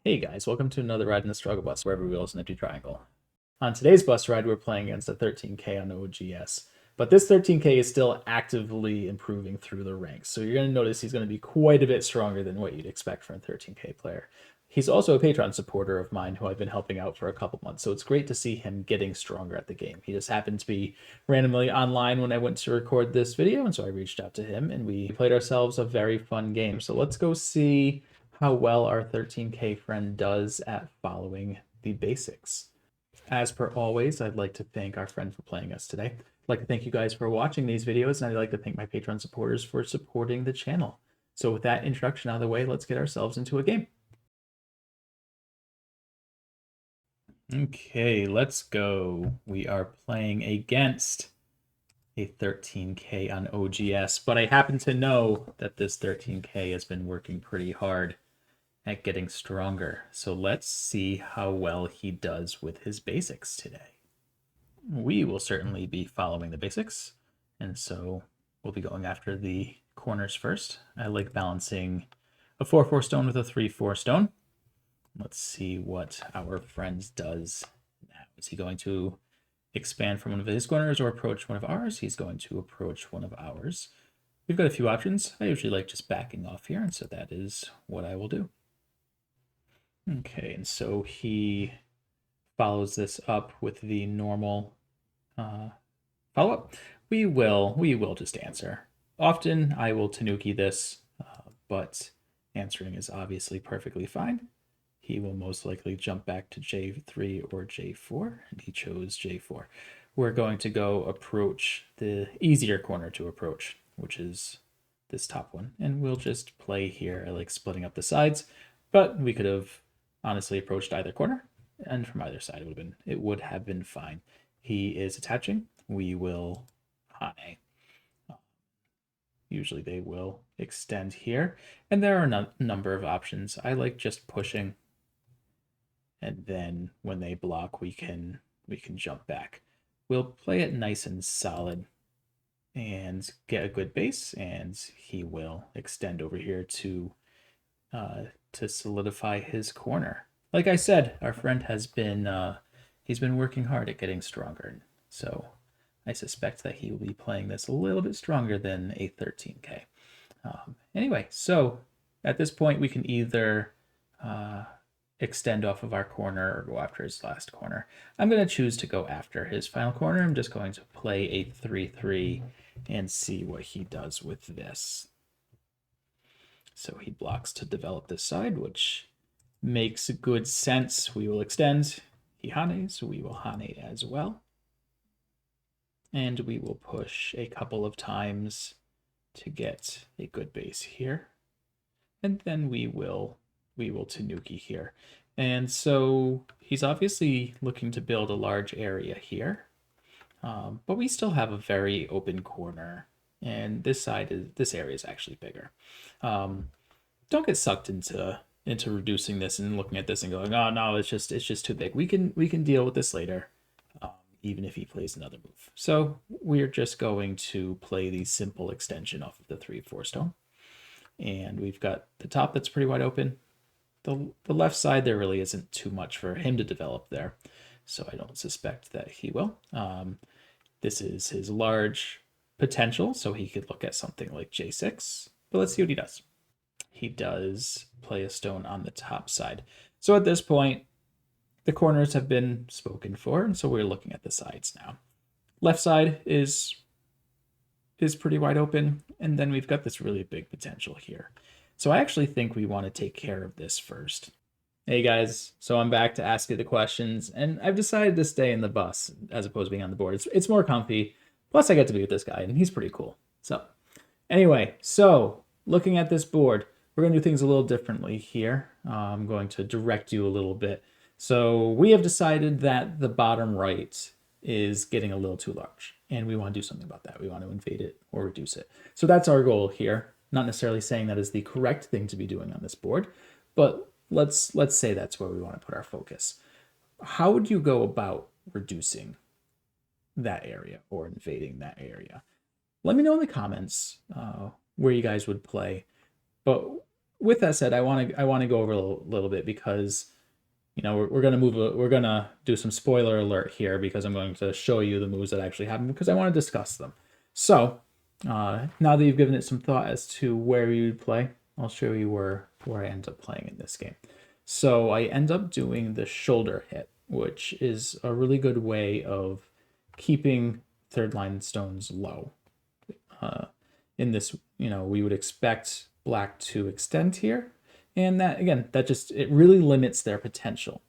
Hey guys, welcome to another ride in the struggle bus where every wheel is an empty triangle. On today's bus ride, we're playing against a 13K on OGS, but this 13K is still actively improving through the ranks, so you're going to notice he's going to be quite a bit stronger than what you'd expect from a 13K player. He's also a patron supporter of mine who I've been helping out for a couple months, so it's great to see him getting stronger at the game. He just happened to be randomly online when I went to record this video, and so I reached out to him and we played ourselves a very fun game. So let's go see how well our 13K friend does at following the basics. As per always, I'd like to thank our friend for playing us today. I'd like to thank you guys for watching these videos, and I'd like to thank my Patreon supporters for supporting the channel. So with that introduction out of the way, let's get ourselves into a game. Okay, let's go. We are playing against a 13K on OGS, but I happen to know that this 13K has been working pretty hard at getting stronger. So let's see how well he does with his basics today. We will certainly be following the basics, and so we'll be going after the corners first. I like balancing a 4-4 stone with a 3-4 stone. Let's see what our friend does now. Is he going to expand from one of his corners or approach one of ours? He's going to approach one of ours. We've got a few options. I usually like just backing off here, and so that is what I will do. Okay, and so he follows this up with the normal follow-up. We will just answer. Often I will Tanuki this, but answering is obviously perfectly fine. He will most likely jump back to J3 or J4, and he chose J4. We're going to go approach the easier corner to approach, which is this top one, and we'll just play here. I like splitting up the sides, but we could have honestly approached either corner, and from either side it would have been fine. He is attaching. We will Hane. Usually they will extend here, and there are a number of options. I like just pushing, and then when they block, we can jump back. We'll play it nice and solid and get a good base, and he will extend over here to solidify his corner. Like I said, our friend has been he's been working hard at getting stronger, so I suspect that he will be playing this a little bit stronger than a 13K. Anyway, so at this point we can either extend off of our corner or go after his last corner. I'm going to choose to go after his final corner. I'm just going to play a 3-3 and see what he does with this. So he blocks to develop this side, which makes good sense. We will extend. He Hanes, so we will Hane as well. And we will push a couple of times to get a good base here. And then we will Tanuki here. And so he's obviously looking to build a large area here. But we still have a very open corner. And this area is actually bigger. Don't get sucked into reducing this and looking at this and going, oh no, it's just too big. We can deal with this later, even if he plays another move. So we're just going to play the simple extension off of the 3-4 stone. And we've got the top that's pretty wide open. The left side, there really isn't too much for him to develop there, so I don't suspect that he will. This is his large potential, so he could look at something like J6, but let's see what he does. He does play a stone on the top side. So at this point, the corners have been spoken for, and so we're looking at the sides now. Left side is pretty wide open, and then we've got this really big potential here. So I actually think we want to take care of this first. Hey guys, so I'm back to ask you the questions, and I've decided to stay in the bus as opposed to being on the board. It's more comfy, plus I get to be with this guy, and he's pretty cool. So anyway, so looking at this board, we're going to do things a little differently here. I'm going to direct you a little bit. So we have decided that the bottom right is getting a little too large, and we want to do something about that. We want to invade it or reduce it. So that's our goal here. Not necessarily saying that is the correct thing to be doing on this board, but let's say that's where we want to put our focus. How would you go about reducing that area or invading that area? Let me know in the comments where you guys would play. But with that said, I want to go over a little bit because we're gonna we're gonna do some spoiler alert here because I'm going to show you the moves that actually happen because I want to discuss them. So now that you've given it some thought as to where you'd play, I'll show you where I end up playing in this game. So I end up doing the shoulder hit, which is a really good way of keeping third line stones low. In this, we would expect black to extend here, and that again, it really limits their potential.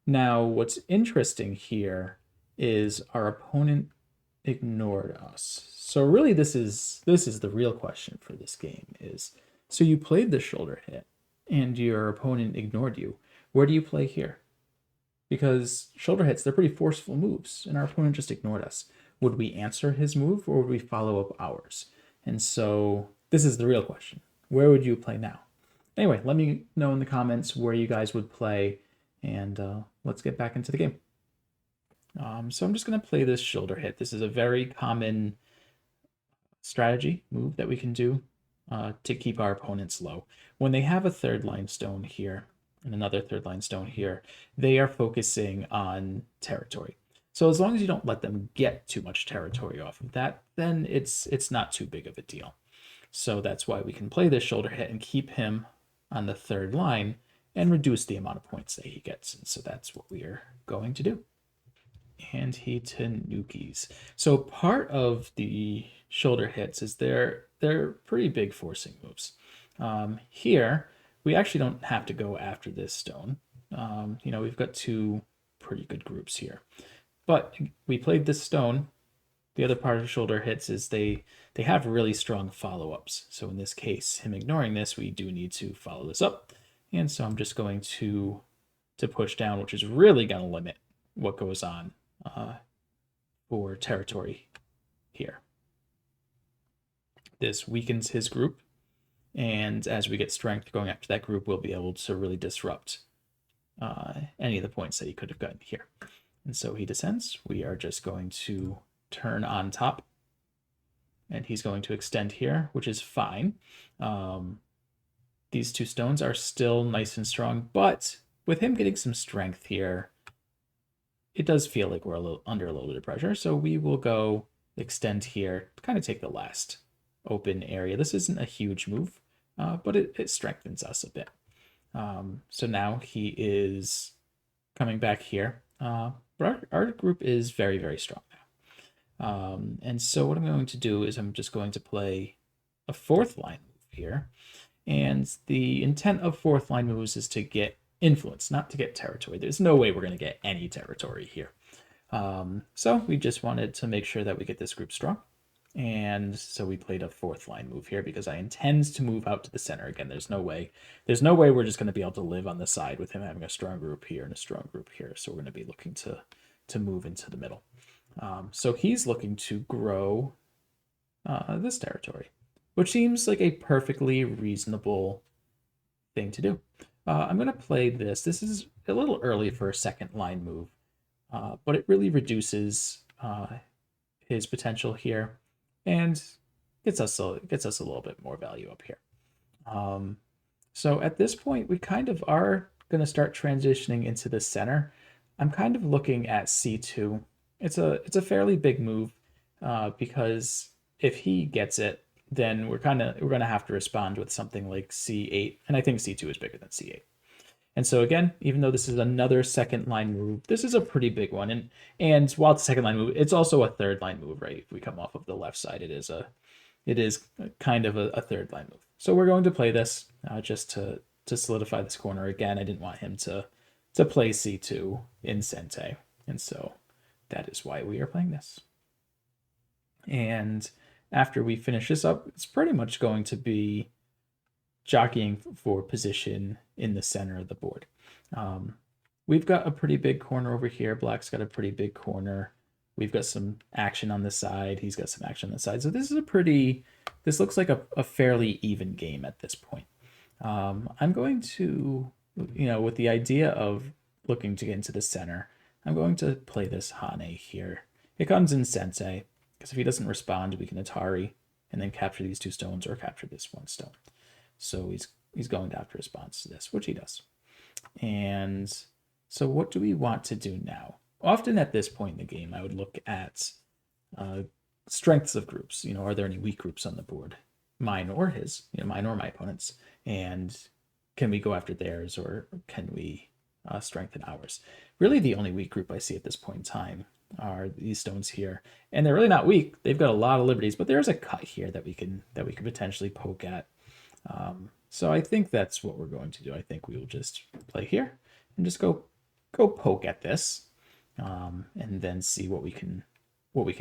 Now, what's interesting here is our opponent ignored us. So really, this is the real question for this game is, so you played the shoulder hit and your opponent ignored you. Where do you play here? Because shoulder hits, they're pretty forceful moves, and our opponent just ignored us. Would we answer his move or would we follow up ours? And so this is the real question. Where would you play now? Anyway, let me know in the comments where you guys would play, and let's get back into the game. So I'm just going to play this shoulder hit. This is a very common strategy move that we can do to keep our opponents low. When they have a third line stone here and another third line stone here, they are focusing on territory. So as long as you don't let them get too much territory off of that, then it's not too big of a deal. So that's why we can play this shoulder hit and keep him on the third line and reduce the amount of points that he gets. And so that's what we are going to do. And he tanukis. So part of the shoulder hits is they're pretty big forcing moves. Here, we actually don't have to go after this stone. We've got two pretty good groups here. But we played this stone. The other part of shoulder hits is they have really strong follow-ups. So in this case, him ignoring this, we do need to follow this up. And so I'm just going to push down, which is really going to limit what goes on for territory here. This weakens his group, and as we get strength going after that group, we'll be able to really disrupt any of the points that he could have gotten here. And so he descends. We are just going to turn on top, and he's going to extend here, which is fine. These two stones are still nice and strong, but with him getting some strength here, it does feel like we're under a little bit of pressure. So we will go extend here to kind of take the last open area. This isn't a huge move, but it strengthens us a bit. So now he is coming back here. But our group is very, very strong now. And so what I'm going to do is I'm just going to play a fourth line move here. And the intent of fourth line moves is to get influence, not to get territory. There's no way we're going to get any territory here. So we just wanted to make sure that we get this group strong. And so we played a fourth line move here because I intend to move out to the center. Again, there's no way we're just going to be able to live on the side with him having a strong group here and a strong group here. So we're going to be looking to move into the middle. So he's looking to grow this territory, which seems like a perfectly reasonable thing to do. I'm going to play this. This is a little early for a second line move, but it really reduces his potential here and gets us a little bit more value up here. So at this point, we kind of are going to start transitioning into the center. I'm kind of looking at C2. It's a fairly big move because if he gets it, then we're going to have to respond with something like C8, and I think C2 is bigger than C8. And so again, even though this is another second line move, this is a pretty big one. And while it's a second line move, it's also a third line move, right? If we come off of the left side, it is kind of a third line move. So we're going to play this just to solidify this corner again. I didn't want him to play C2 in Sente, and so that is why we are playing this. And after we finish this up, it's pretty much going to be jockeying for position in the center of the board. We've got a pretty big corner over here. Black's got a pretty big corner. We've got some action on the side. He's got some action on the side. So this looks like a fairly even game at this point. I'm going to, with the idea of looking to get into the center, I'm going to play this Hane here. It comes in Sensei, because if he doesn't respond, we can Atari and then capture these two stones or capture this one stone. So he's he's going to have to respond to this, which he does. And so what do we want to do now? Often at this point in the game, I would look at strengths of groups. Are there any weak groups on the board? Mine or his, mine or my opponent's. And can we go after theirs, or can we strengthen ours? Really, the only weak group I see at this point in time are these stones here. And they're really not weak. They've got a lot of liberties, but there's a cut here that we can potentially poke at. So I think that's what we're going to do. I think we will just play here and just go poke at this, and then see what we can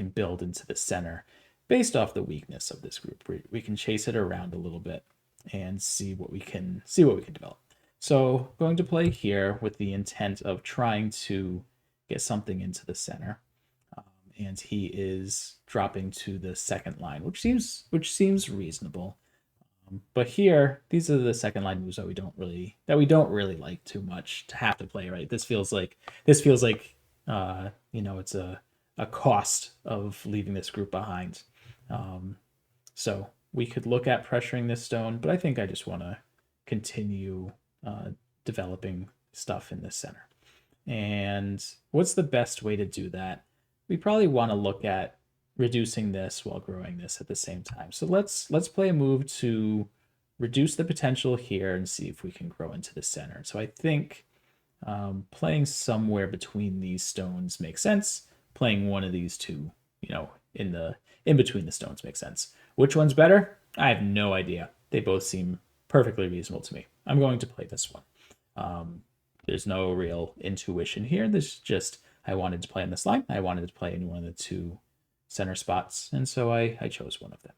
build into the center based off the weakness of this group. We can chase it around a little bit and see what we can develop. So going to play here with the intent of trying to get something into the center, and he is dropping to the second line, which seems reasonable. But here, these are the second line moves that we don't really like too much to have to play, right? This feels like it's a cost of leaving this group behind. So we could look at pressuring this stone, but I think I just want to continue developing stuff in this center. And what's the best way to do that? We probably want to look at reducing this while growing this at the same time. So let's play a move to reduce the potential here and see if we can grow into the center. So I think playing somewhere between these stones makes sense. Playing one of these two, in between the stones makes sense. Which one's better? I have no idea. They both seem perfectly reasonable to me. I'm going to play this one. There's no real intuition here. This is just, I wanted to play on this line. I wanted to play in one of the two center spots, and so I chose one of them.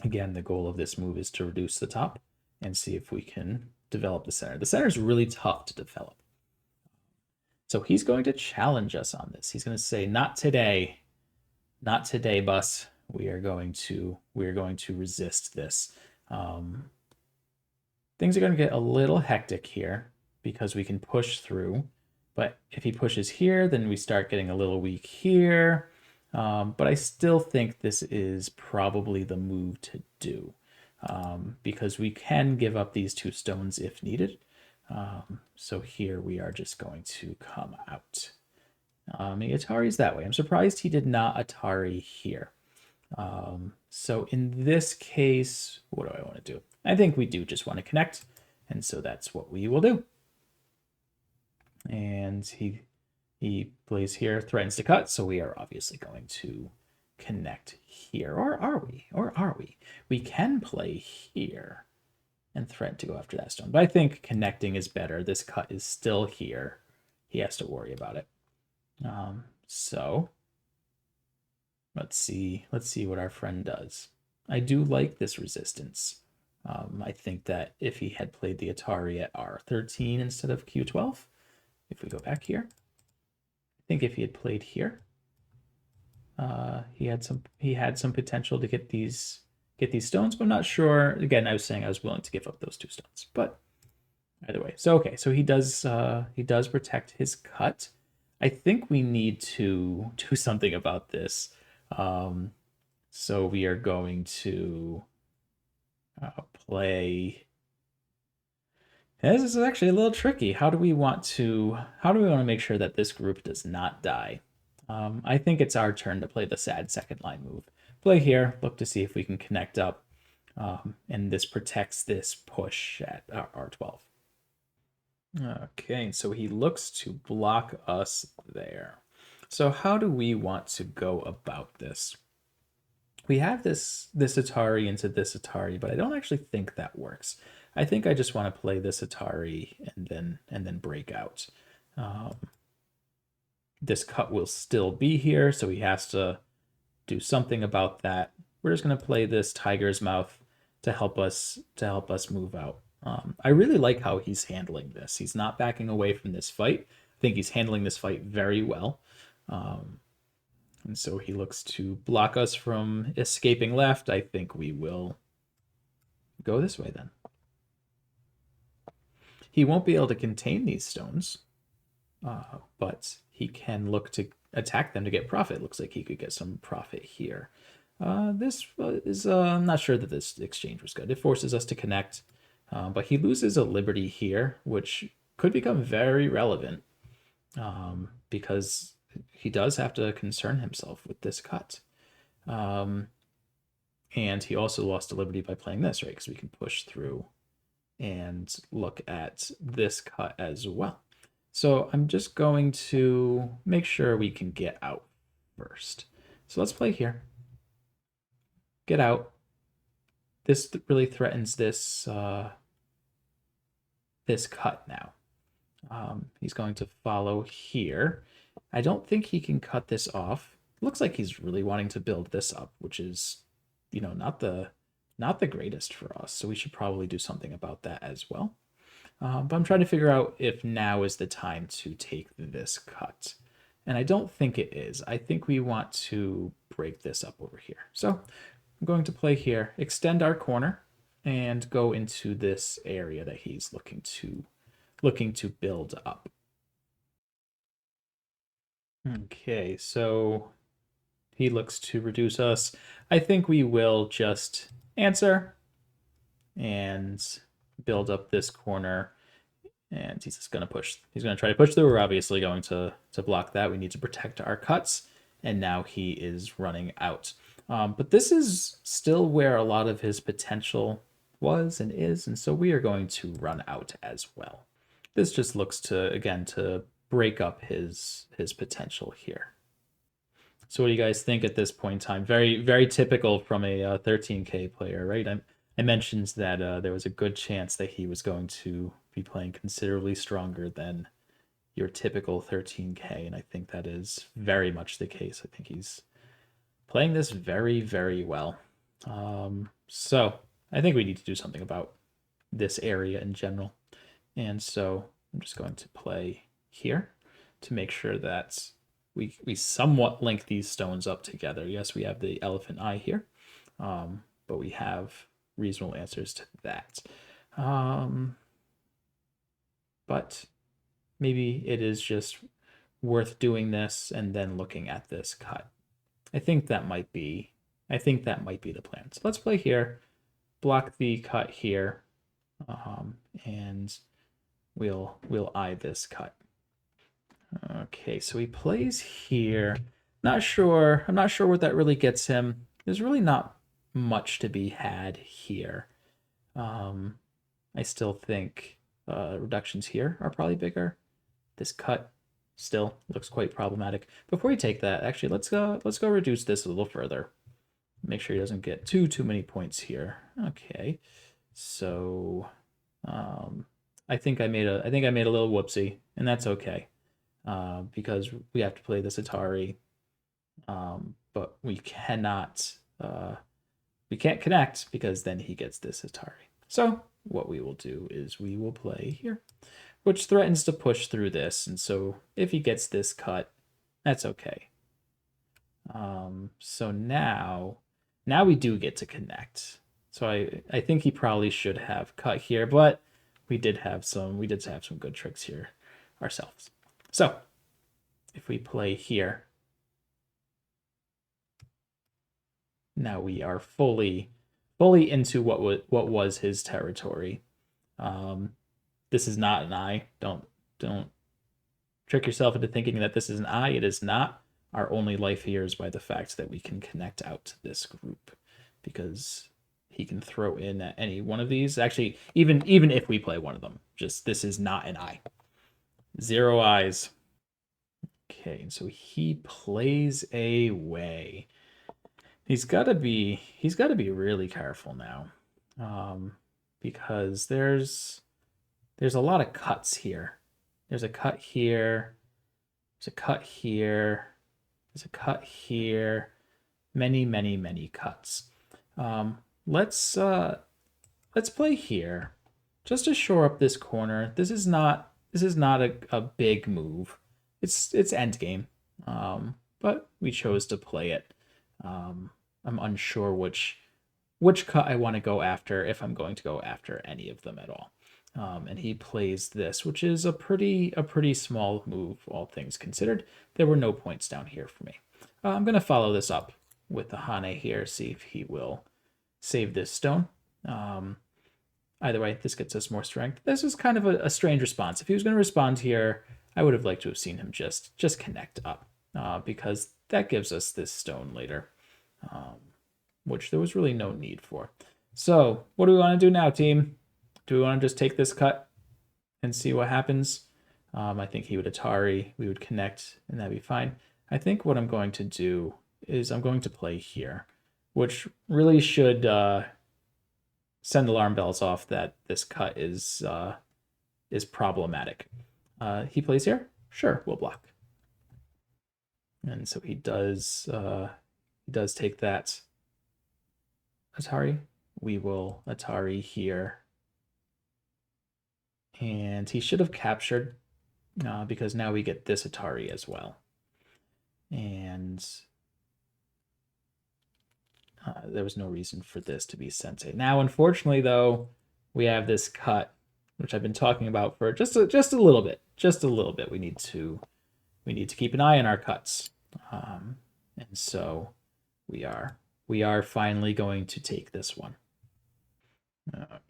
Again, the goal of this move is to reduce the top and see if we can develop the center. The center is really tough to develop. So he's going to challenge us on this. He's going to say, not today, bus. We are going to resist this. Things are going to get a little hectic here because we can push through. But if he pushes here, then we start getting a little weak here. But I still think this is probably the move to do, because we can give up these two stones if needed. So here we are just going to come out. Atari's that way. I'm surprised he did not Atari here. So in this case, what do I want to do? I think we do just want to connect, and so that's what we will do. And he plays here, threatens to cut, so we are obviously going to connect here. Or are we? We can play here and threaten to go after that stone. But I think connecting is better. This cut is still here. He has to worry about it. So let's see what our friend does. I do like this resistance. I think that if he had played the Atari at R13 instead of Q12, if we go back here, I think if he had played here, he had some potential to get these stones, but I'm not sure. Again, I was saying I was willing to give up those two stones, but either way. So okay, so he does protect his cut. I think we need to do something about this. So we are going to play. This is actually a little tricky. How do we want to make sure that this group does not die? I think it's our turn to play the sad second line move. Play here, look to see if we can connect up, and this protects this push at R12. Okay, so he looks to block us there. So how do we want to go about this? We have this Atari into this Atari, but I don't actually think that works. I think I just want to play this Atari and then break out. This cut will still be here, so he has to do something about that. We're just going to play this Tiger's Mouth to help us move out. I really like how he's handling this. He's not backing away from this fight. I think he's handling this fight very well. And so he looks to block us from escaping left. I think we will go this way then. He won't be able to contain these stones, but he can look to attack them to get profit. Looks like he could get some profit here. This is, I'm not sure that this exchange was good. It forces us to connect, but he loses a liberty here, which could become very relevant because he does have to concern himself with this cut. And he also lost a liberty by playing this, right? Because we can push through and look at this cut as well. So I'm just going to make sure we can get out first. So let's play here. Get out. This really threatens this this cut now. He's going to follow here. I don't think he can cut this off. Looks like he's really wanting to build this up, which is, you know, not the greatest for us. So we should probably do something about that as well. But I'm trying to figure out if now is the time to take this cut. And I don't think it is. I think we want to break this up over here. So I'm going to play here, extend our corner, and go into this area that he's looking to build up. Okay, so he looks to reduce us. I think we will just answer and build up this corner. And he's just going to push. He's going to try to push through. We're obviously going to block that. We need to protect our cuts. And now he is running out. But this is still where a lot of his potential was and is. And so we are going to run out as well. This just looks to, again, to break up his potential here. So what do you guys think at this point in time? Very, very typical from a 13K player, right? I mentioned that there was a good chance that he was going to be playing considerably stronger than your typical 13K, and I think that is very much the case. I think he's playing this very, very well. So I think we need to do something about this area in general. And so I'm just going to play here to make sure that we somewhat link these stones up together. Yes, we have the elephant eye here, but we have reasonable answers to that. But maybe it is just worth doing this and then looking at this cut. I think that might be the plan. So let's play here, block the cut here, and we'll eye this cut. Okay, so he plays here. I'm not sure what that really gets him. There's really not much to be had here. I still think reductions here are probably bigger. This cut still looks quite problematic. Before we take that, actually, let's go reduce this a little further. Make sure he doesn't get too many points here. Okay, so I think I made a little whoopsie, and that's okay. Because we have to play this Atari, but we can't connect because then he gets this Atari. So what we will do is we will play here, which threatens to push through this, and so if he gets this cut, that's okay. So now we do get to connect. So I think he probably should have cut here, but we did have some good tricks here ourselves. So if we play here, now we are fully into what was his territory. This is not an eye. Don't trick yourself into thinking that this is an eye. It is not. Our only life here is by the fact that we can connect out to this group, because he can throw in at any one of these. Actually, even if we play one of them, just this is not an eye. 0 eyes. Okay, and so he plays away. He's got to be really careful now, because there's a lot of cuts here. There's a cut here. There's a cut here. There's a cut here. Many cuts. Let's play here, just to shore up this corner. This is not a big move. It's endgame, but we chose to play it. I'm unsure which cut I want to go after, if I'm going to go after any of them at all. And he plays this, which is a pretty small move, all things considered. There were no points down here for me. I'm going to follow this up with the Hane here, see if he will save this stone. Either way, this gets us more strength. This is kind of a strange response. If he was going to respond here, I would have liked to have seen him just connect up, because that gives us this stone later, which there was really no need for. So what do we want to do now, team? Do we want to just take this cut and see what happens? I think he would Atari, we would connect, and that'd be fine. I think what I'm going to do is I'm going to play here, which really should send alarm bells off that this cut is problematic. He plays here? Sure, we'll block. And so he does take that Atari. We will Atari here. And he should have captured, because now we get this Atari as well. And there was no reason for this to be Sensei. Now, unfortunately, though, we have this cut, which I've been talking about for just a little bit. Just a little bit. We need to keep an eye on our cuts. And so we are finally going to take this one.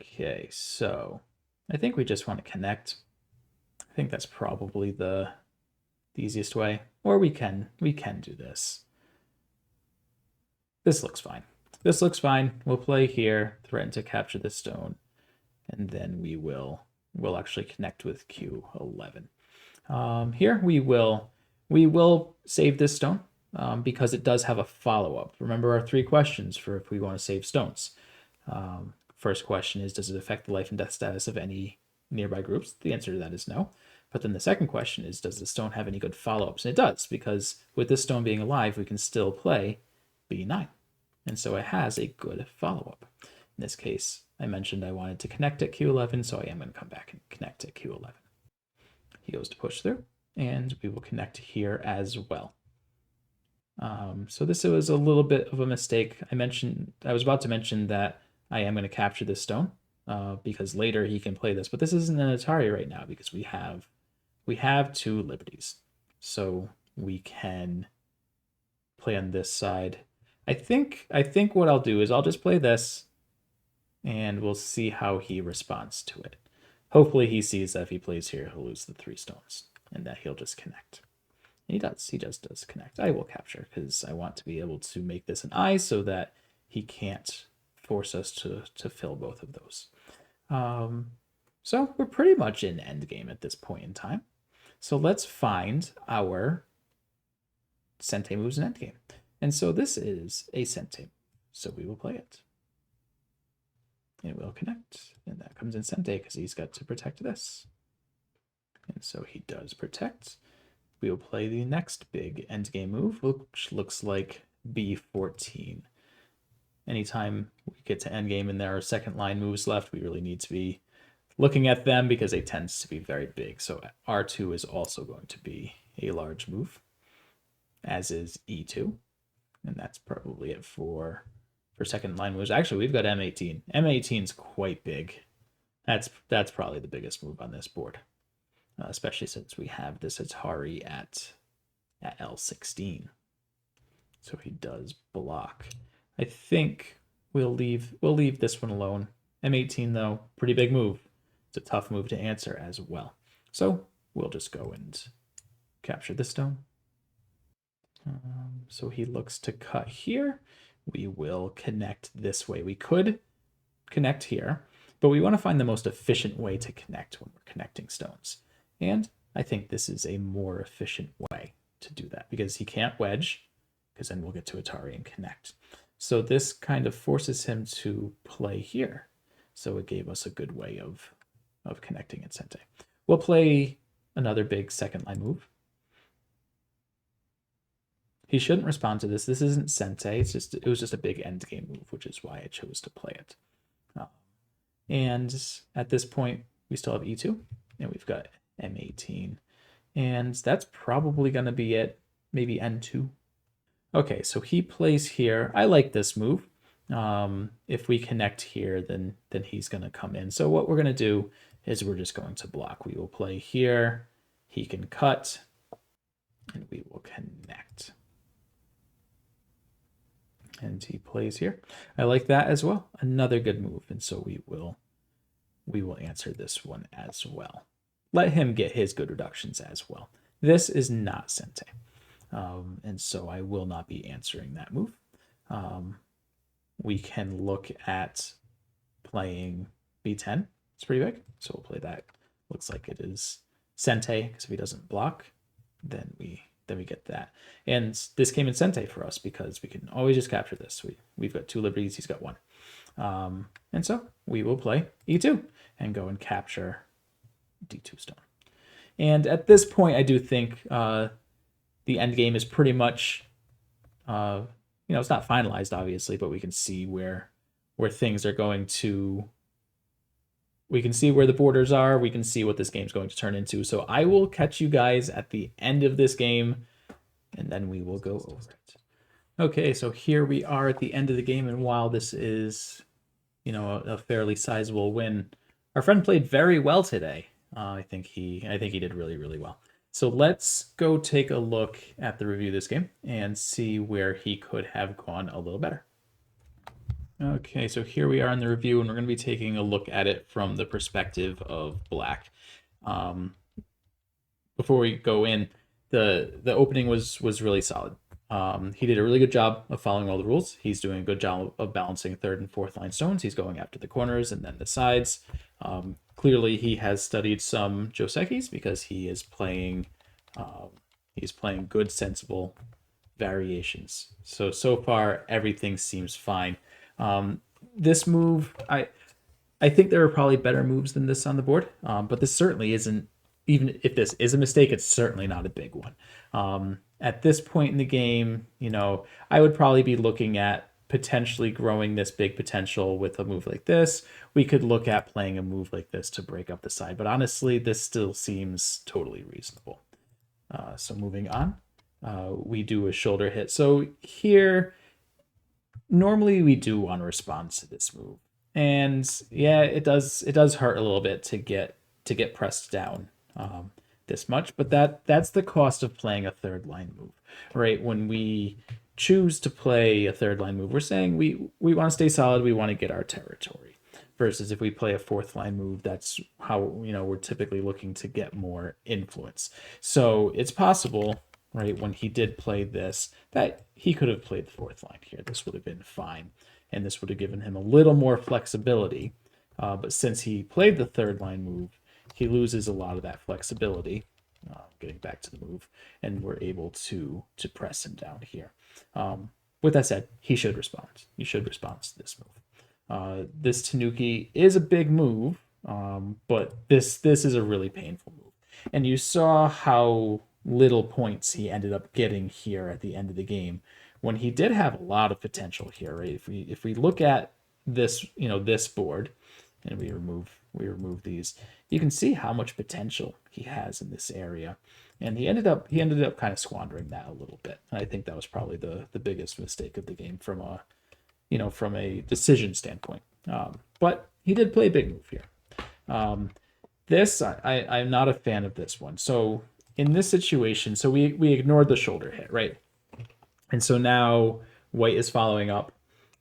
Okay, so I think we just want to connect. I think that's probably the easiest way. Or we can do this. This looks fine. This looks fine. We'll play here, threaten to capture the stone, and then we'll actually connect with Q11. Here we will save this stone, because it does have a follow-up. Remember our 3 questions for if we want to save stones. First question is, does it affect the life and death status of any nearby groups? The answer to that is no. But then the second question is, does the stone have any good follow-ups? And it does, because with this stone being alive, we can still play B9. And so it has a good follow-up. In this case, I mentioned I wanted to connect at Q11, so I am going to come back and connect at Q11. He goes to push through, and we will connect here as well. So this was a little bit of a mistake. I was about to mention that I am going to capture this stone, because later he can play this, but this isn't an Atari right now because we have 2 liberties. So we can play on this side. I think what I'll do is I'll just play this, and we'll see how he responds to it. Hopefully he sees that if he plays here, he'll lose the 3 stones, and that he'll just connect. And he does. He just does connect. I will capture, because I want to be able to make this an I so that he can't force us to fill both of those. So we're pretty much in endgame at this point in time. So let's find our Sente moves in endgame. And so this is a Sente. So we will play it. It will connect. And that comes in Sente because he's got to protect this. And so he does protect. We will play the next big endgame move, which looks like B14. Anytime we get to endgame and there are second line moves left, we really need to be looking at them because they tend to be very big. So R2 is also going to be a large move, as is E2. And that's probably it for second line moves. Actually, we've got M18. M18 is quite big. That's probably the biggest move on this board, especially since we have this Atari at L16. So he does block. I think we'll leave this one alone. M18 though, pretty big move. It's a tough move to answer as well. So we'll just go and capture this stone. So he looks to cut here. We will connect this way. We could connect here, but we want to find the most efficient way to connect when we're connecting stones. And I think this is a more efficient way to do that because he can't wedge, because then we'll get to Atari and connect. So this kind of forces him to play here. So it gave us a good way of connecting at Sente. We'll play another big second line move. He shouldn't respond to this. This isn't Sente. It was just a big endgame move, which is why I chose to play it. And at this point, we still have E2, and we've got M18. And that's probably going to be it. Maybe N2. Okay, so he plays here. I like this move. If we connect here, then he's going to come in. So what we're going to do is we're just going to block. We will play here. He can cut, and we will connect. And he plays here. I like that as well. Another good move. And so we will answer this one as well. Let him get his good reductions as well. This is not Sente. And so I will not be answering that move. We can look at playing B10. It's pretty big. So we'll play that. Looks like it is Sente, because if he doesn't block, then we get that. And this came in Sente for us because we can always just capture this. We've got 2 liberties, he's got 1. And so we will play E2 and go and capture D2 stone. And at this point, I do think the end game is pretty much, it's not finalized, obviously, but we can see where things are going to. We can see where the borders are. We can see what this game's going to turn into. So I will catch you guys at the end of this game, and then we will go over it. Okay, so here we are at the end of the game, and while this is, a fairly sizable win, our friend played very well today. I think he did really, really well. So let's go take a look at the review of this game and see where he could have gone a little better. Okay, so here we are in the review, and we're going to be taking a look at it from the perspective of Black. Before we go in, the opening was really solid. He did a really good job of following all the rules. He's doing a good job of balancing 3rd and 4th line stones. He's going after the corners and then the sides. Clearly, he has studied some Josekis because he is playing. He's playing good, sensible variations. So far, everything seems fine. This move, I think there are probably better moves than this on the board, but this certainly isn't. Even if this is a mistake, it's certainly not a big one. At this point in the game, I would probably be looking at potentially growing this big potential with a move like this. We could look at playing a move like this to break up the side, but honestly, this still seems totally reasonable. So moving on, we do a shoulder hit. So here, normally we do want to respond to this move, and yeah, it does hurt a little bit to get pressed down this much, but that's the cost of playing a 3rd line move, right? When we choose to play a 3rd line move, we're saying we want to stay solid, we want to get our territory. Versus if we play a 4th line move, that's how we're typically looking to get more influence. So it's possible, right, when he did play this, that he could have played the 4th line here. This would have been fine, and this would have given him a little more flexibility. But since he played the 3rd line move, he loses a lot of that flexibility, getting back to the move, and we're able to press him down here. With that said, he should respond. You should respond to this move. This Tanuki is a big move, but this is a really painful move. And you saw how little points he ended up getting here at the end of the game, when he did have a lot of potential here, right? If we look at this, this board, and we remove these, you can see how much potential he has in this area, and he ended up kind of squandering that a little bit. And I think that was probably the biggest mistake of the game from a decision standpoint. But he did play a big move here. This I'm not a fan of this one. So in this situation, so we ignored the shoulder hit, right? And so now White is following up,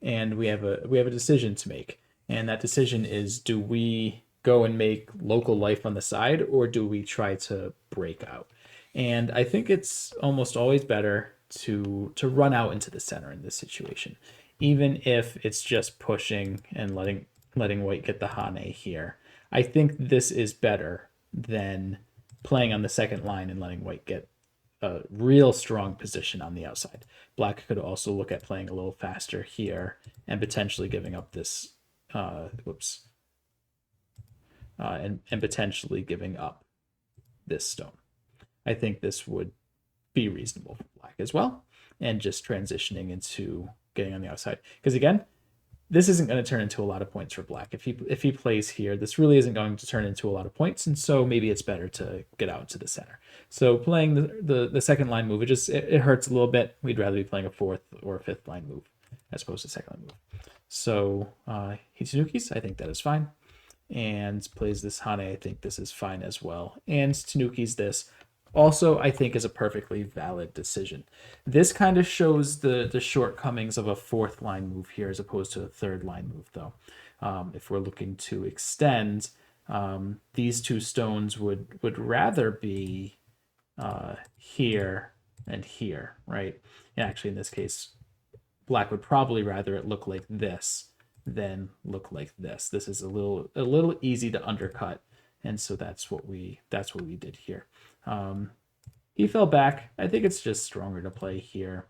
and we have a decision to make. And that decision is, do we go and make local life on the side, or do we try to break out? And I think it's almost always better to run out into the center in this situation, even if it's just pushing and letting White get the Hane here. I think this is better than playing on the 2nd line and letting White get a real strong position on the outside. Black could also look at playing a little faster here and potentially giving up this and potentially giving up this stone. I think this would be reasonable for Black as well, and just transitioning into getting on the outside. Because again, this isn't going to turn into a lot of points for Black. If he plays here, this really isn't going to turn into a lot of points, and so maybe it's better to get out to the center. So playing the 2nd line move, it hurts a little bit. We'd rather be playing a 4th or a 5th line move as opposed to 2nd line move. So he Tanukis, I think that is fine. And plays this Hane, I think this is fine as well. And Tanukis this. also I think is a perfectly valid decision. This kind of shows the shortcomings of a fourth line move here as opposed to a third line move, though. If we're looking to extend, these two stones would rather be here and here, right? And actually, in this case, black would probably rather it look like this than look like this. This is a little easy to undercut, and so that's what we did here. He fell back. I think it's just stronger to play here.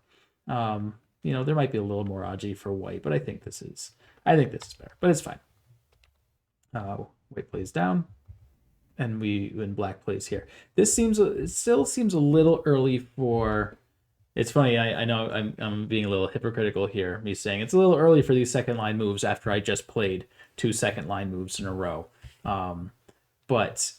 There might be a little more Aji for white, but I think this is better. But it's fine. White plays down, and when black plays here. It still seems a little early for. It's funny. I know I'm being a little hypocritical here. Me saying it's a little early for these second line moves after I just played 2 second line moves in a row. But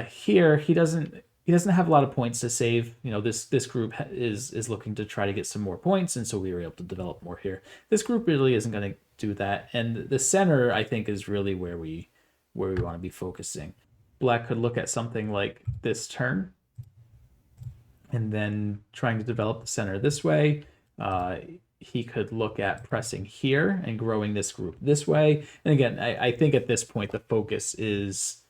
here he doesn't have a lot of points to save. This group is looking to try to get some more points, and so we were able to develop more here. This group really isn't going to do that, and the center I think is really where we want to be focusing. Black could look at something like this turn, and then trying to develop the center this way. He could look at pressing here and growing this group this way. And again, I think at this point the focus is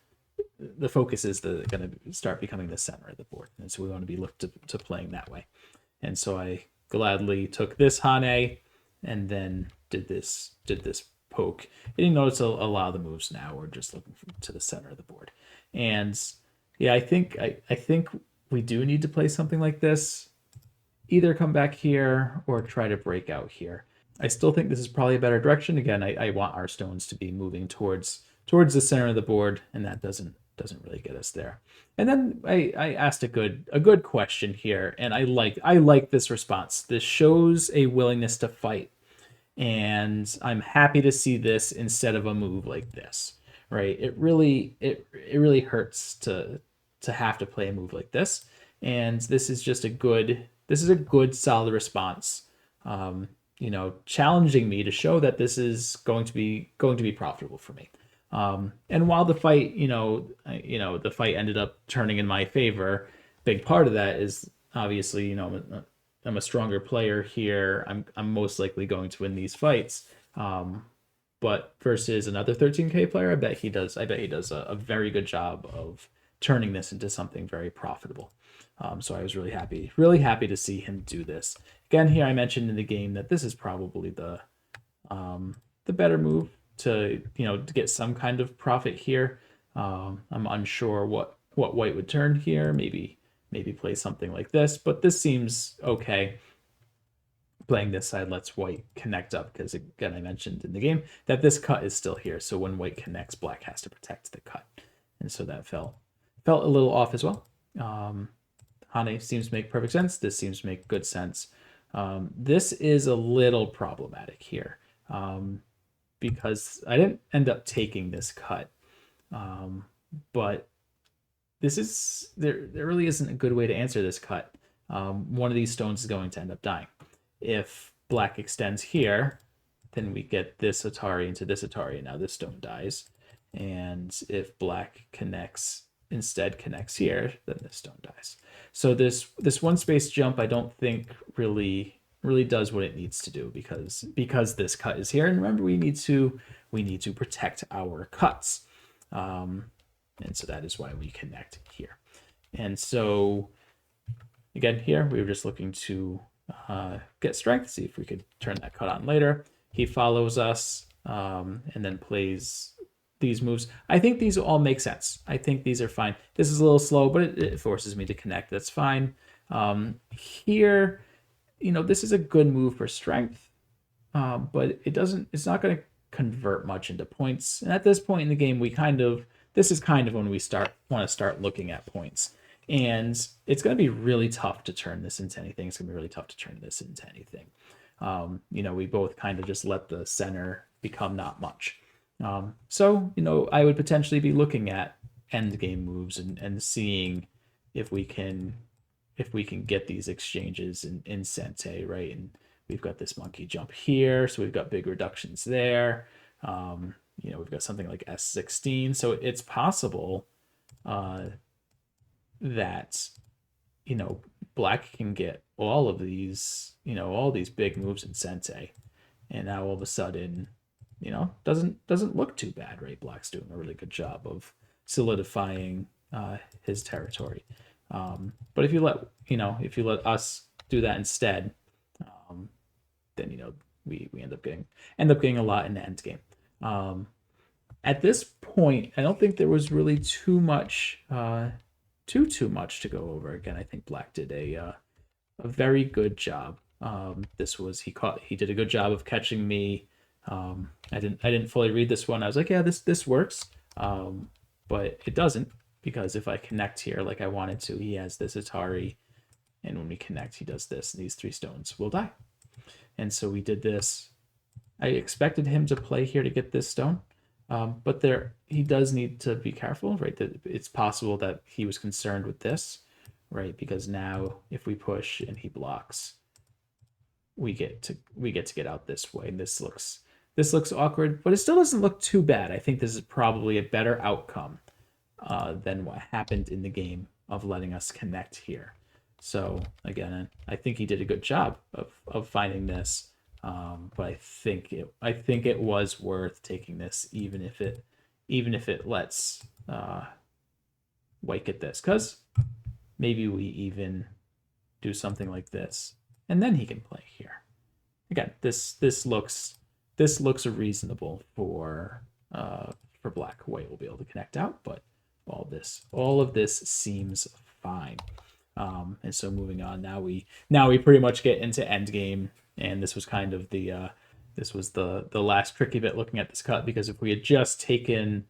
going to start becoming the center of the board, and so we want to be looked to playing that way. And so I gladly took this Hane and then did this poke. And you notice a lot of the moves now are just looking to the center of the board. And yeah, I think we do need to play something like this. Either come back here or try to break out here. I still think this is probably a better direction. Again, I want our stones to be moving towards the center of the board, and that doesn't really get us there. And then I asked a good question here, and I like this response. This shows a willingness to fight, and I'm happy to see this instead of a move like this. Right? It really hurts to have to play a move like this, and this is just a good solid response. Challenging me to show that this is going to be profitable for me. And while the fight, the fight ended up turning in my favor, big part of that is obviously, I'm a stronger player here. I'm most likely going to win these fights. But versus another 13K player, I bet he does a very good job of turning this into something very profitable. So I was really happy to see him do this. Again, here I mentioned in the game that this is probably the better move to get some kind of profit here. I'm unsure what white would turn here. Maybe play something like this, but this seems okay. Playing this side lets white connect up because, again, I mentioned in the game that this cut is still here. So when white connects, black has to protect the cut. And so that felt a little off as well. Hane seems to make perfect sense. This seems to make good sense. This is a little problematic here because I didn't end up taking this cut. But there really isn't a good way to answer this cut. One of these stones is going to end up dying. If black extends here, then we get this Atari into this Atari, and now this stone dies. And if black connects here, then this stone dies. So this one space jump I don't think really does what it needs to do because this cut is here. And remember, we need to protect our cuts. And so that is why we connect here. And so again, here we were just looking to get strength, see if we could turn that cut on later. He follows us and then plays these moves. I think these all make sense. I think these are fine. This is a little slow, but it forces me to connect. That's fine. Here, this is a good move for strength, but it's not going to convert much into points. And at this point in the game, this is kind of when we want to start looking at points. And it's going to be really tough to turn this into anything. It's going to be really tough to turn this into anything. We both kind of just let the center become not much. So I would potentially be looking at end game moves and seeing if we can get these exchanges in Sente, right? And we've got this monkey jump here, so we've got big reductions there. We've got something like S16, so it's possible. that, Black can get all of these, all these big moves in Sensei, and now all of a sudden, doesn't look too bad, right? Black's doing a really good job of solidifying his territory. But if you let us do that instead, then we end up getting a lot in the end game. At this point, I don't think there was really too much too much to go over. Again, I think Black did a very good job. He did a good job of catching me. I didn't fully read this one. I was like, yeah, this works, but it doesn't, because if I connect here like I wanted to, he has this Atari, and when we connect, he does this, and these 3 stones will die. And so we did this. I expected him to play here to get this stone, but he does need to be careful, right? That it's possible that he was concerned with this, right? Because now if we push and he blocks, we get to get out this way, and this looks awkward, but it still doesn't look too bad. I think this is probably a better outcome than what happened in the game of letting us connect here. So again, I think he did a good job of finding this, but I think it was worth taking this, even if it lets White get this, because maybe we even do something like this, and then he can play here. Again, this looks reasonable for Black. White will be able to connect out, but all of this seems fine. And so moving on, now we pretty much get into endgame, and this was kind of the last tricky bit looking at this cut, because if we had just taken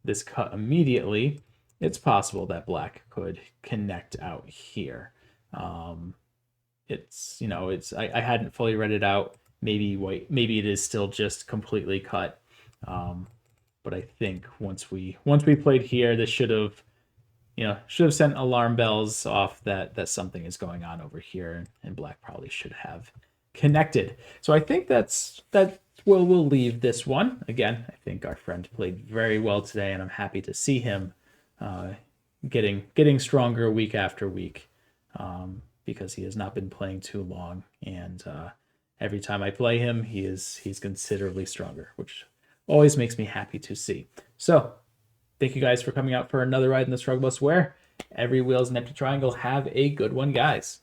this cut immediately, it's possible that Black could connect out here. I hadn't fully read it out. Maybe it is still just completely cut. But I think once we played here, this should have sent alarm bells off that something is going on over here, and Black probably should have connected. So I think that's where we'll leave this one. Again, I think our friend played very well today, and I'm happy to see him getting stronger week after week, because he has not been playing too long, and every time I play him, he's considerably stronger, which always makes me happy to see. So thank you guys for coming out for another ride in the Struggle Bus, where every wheel is an empty triangle. Have a good one, guys.